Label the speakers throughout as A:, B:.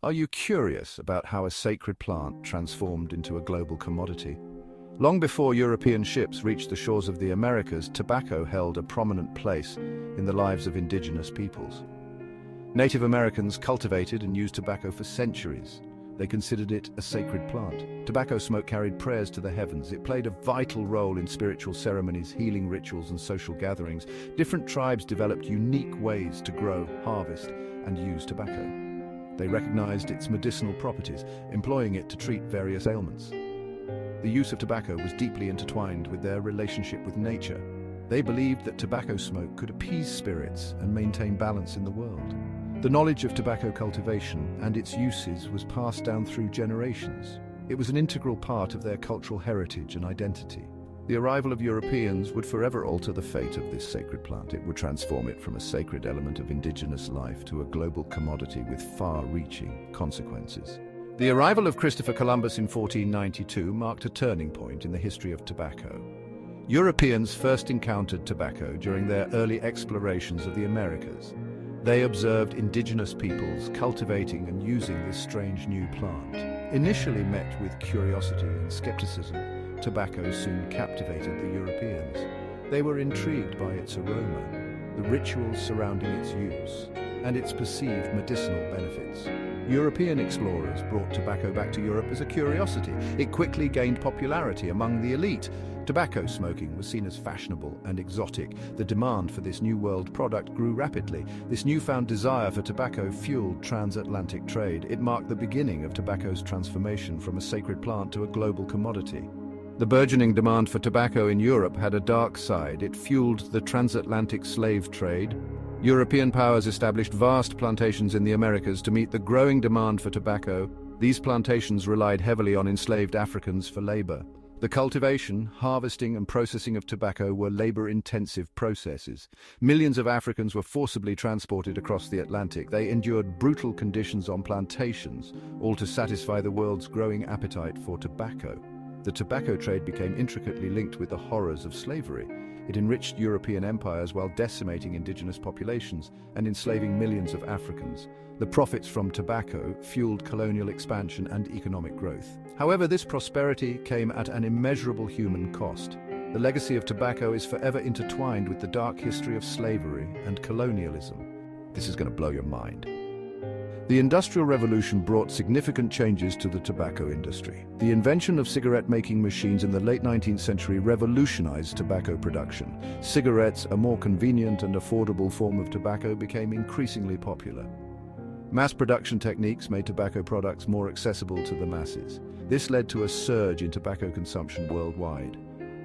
A: Are you curious about how a sacred plant transformed into a global commodity? Long before European ships reached the shores of the Americas, tobacco held a prominent place in the lives of indigenous peoples. Native Americans cultivated and used tobacco for centuries. They considered it a sacred plant. Tobacco smoke carried prayers to the heavens. It played a vital role in spiritual ceremonies, healing rituals, and social gatherings. Different tribes developed unique ways to grow, harvest, and use tobacco. They recognized its medicinal properties, employing it to treat various ailments. The use of tobacco was deeply intertwined with their relationship with nature. They believed that tobacco smoke could appease spirits and maintain balance in the world. The knowledge of tobacco cultivation and its uses was passed down through generations. It was an integral part of their cultural heritage and identity. The arrival of Europeans would forever alter the fate of this sacred plant. It would transform it from a sacred element of indigenous life to a global commodity with far-reaching consequences. The arrival of Christopher Columbus in 1492 marked a turning point in the history of tobacco. Europeans first encountered tobacco during their early explorations of the Americas. They observed indigenous peoples cultivating and using this strange new plant. Initially met with curiosity and skepticism, tobacco soon captivated the Europeans. They were intrigued by its aroma, the rituals surrounding its use, and its perceived medicinal benefits. European explorers brought tobacco back to Europe as a curiosity. It quickly gained popularity among the elite. Tobacco smoking was seen as fashionable and exotic. The demand for this New World product grew rapidly. This newfound desire for tobacco fueled transatlantic trade. It marked the beginning of tobacco's transformation from a sacred plant to a global commodity. The burgeoning demand for tobacco in Europe had a dark side. It fueled the transatlantic slave trade. European powers established vast plantations in the Americas to meet the growing demand for tobacco. These plantations relied heavily on enslaved Africans for labor. The cultivation, harvesting, and processing of tobacco were labor-intensive processes. Millions of Africans were forcibly transported across the Atlantic. They endured brutal conditions on plantations, all to satisfy the world's growing appetite for tobacco. The tobacco trade became intricately linked with the horrors of slavery. It enriched European empires while decimating indigenous populations and enslaving millions of Africans. The profits from tobacco fueled colonial expansion and economic growth. However, this prosperity came at an immeasurable human cost. The legacy of tobacco is forever intertwined with the dark history of slavery and colonialism. This is going to blow your mind. The Industrial Revolution brought significant changes to the tobacco industry. The invention of cigarette-making machines in the late 19th century revolutionized tobacco production. Cigarettes, a more convenient and affordable form of tobacco, became increasingly popular. Mass production techniques made tobacco products more accessible to the masses. This led to a surge in tobacco consumption worldwide.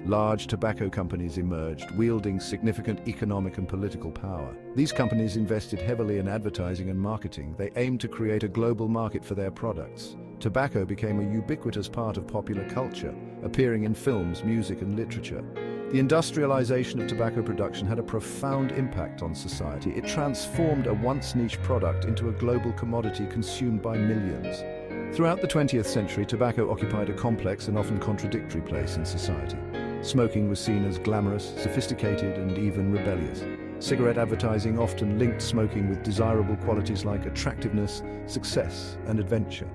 A: Large tobacco companies emerged, wielding significant economic and political power. These companies invested heavily in advertising and marketing. They aimed to create a global market for their products. Tobacco became a ubiquitous part of popular culture, appearing in films, music, and literature. The industrialization of tobacco production had a profound impact on society. It transformed a once niche product into a global commodity consumed by millions. Throughout the 20th century, tobacco occupied a complex and often contradictory place in society. Smoking was seen as glamorous, sophisticated, and even rebellious. Cigarette advertising often linked smoking with desirable qualities like attractiveness, success, and adventure.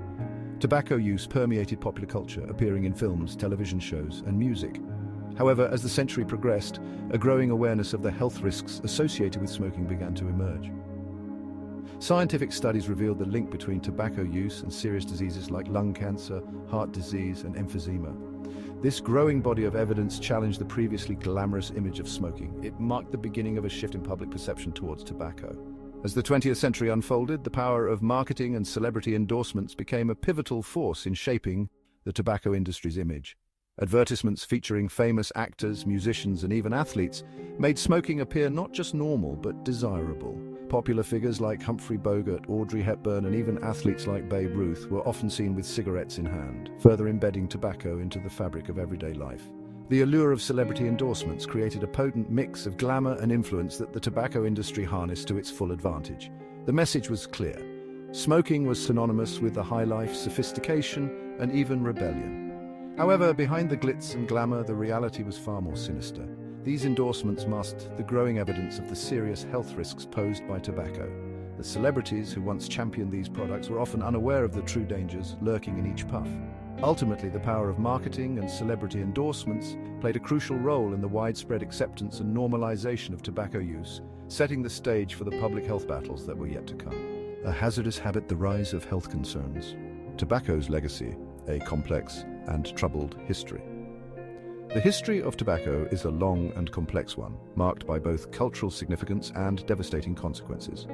A: Tobacco use permeated popular culture, appearing in films, television shows, and music. However, as the century progressed, a growing awareness of the health risks associated with smoking began to emerge. Scientific studies revealed the link between tobacco use and serious diseases like lung cancer, heart disease, and emphysema. This growing body of evidence challenged the previously glamorous image of smoking. It marked the beginning of a shift in public perception towards tobacco. As the 20th century unfolded, the power of marketing and celebrity endorsements became a pivotal force in shaping the tobacco industry's image. Advertisements featuring famous actors, musicians, and even athletes made smoking appear not just normal, but desirable. Popular figures like Humphrey Bogart, Audrey Hepburn, and even athletes like Babe Ruth were often seen with cigarettes in hand, further embedding tobacco into the fabric of everyday life. The allure of celebrity endorsements created a potent mix of glamour and influence that the tobacco industry harnessed to its full advantage. The message was clear. Smoking was synonymous with the high life, sophistication, and even rebellion. However, behind the glitz and glamour, the reality was far more sinister. These endorsements masked the growing evidence of the serious health risks posed by tobacco. The celebrities who once championed these products were often unaware of the true dangers lurking in each puff. Ultimately, the power of marketing and celebrity endorsements played a crucial role in the widespread acceptance and normalization of tobacco use, setting the stage for the public health battles that were yet to come. A hazardous habit, the rise of health concerns. Tobacco's legacy, a complex and troubled history. The history of tobacco is a long and complex one, marked by both cultural significance and devastating consequences.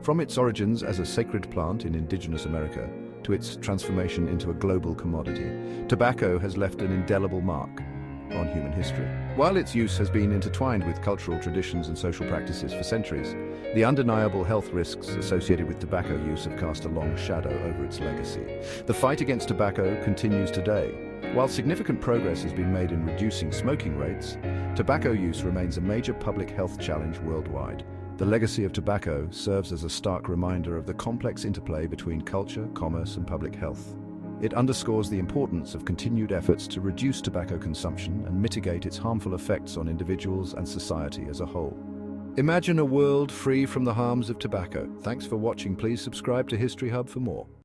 A: From its origins as a sacred plant in indigenous America to its transformation into a global commodity, tobacco has left an indelible mark on human history. While its use has been intertwined with cultural traditions and social practices for centuries, the undeniable health risks associated with tobacco use have cast a long shadow over its legacy. The fight against tobacco continues today. While significant progress has been made in reducing smoking rates, tobacco use remains a major public health challenge worldwide. The legacy of tobacco serves as a stark reminder of the complex interplay between culture, commerce, and public health. It underscores the importance of continued efforts to reduce tobacco consumption and mitigate its harmful effects on individuals and society as a whole. Imagine a world free from the harms of tobacco. Thanks for watching. Please subscribe to History Hub for more.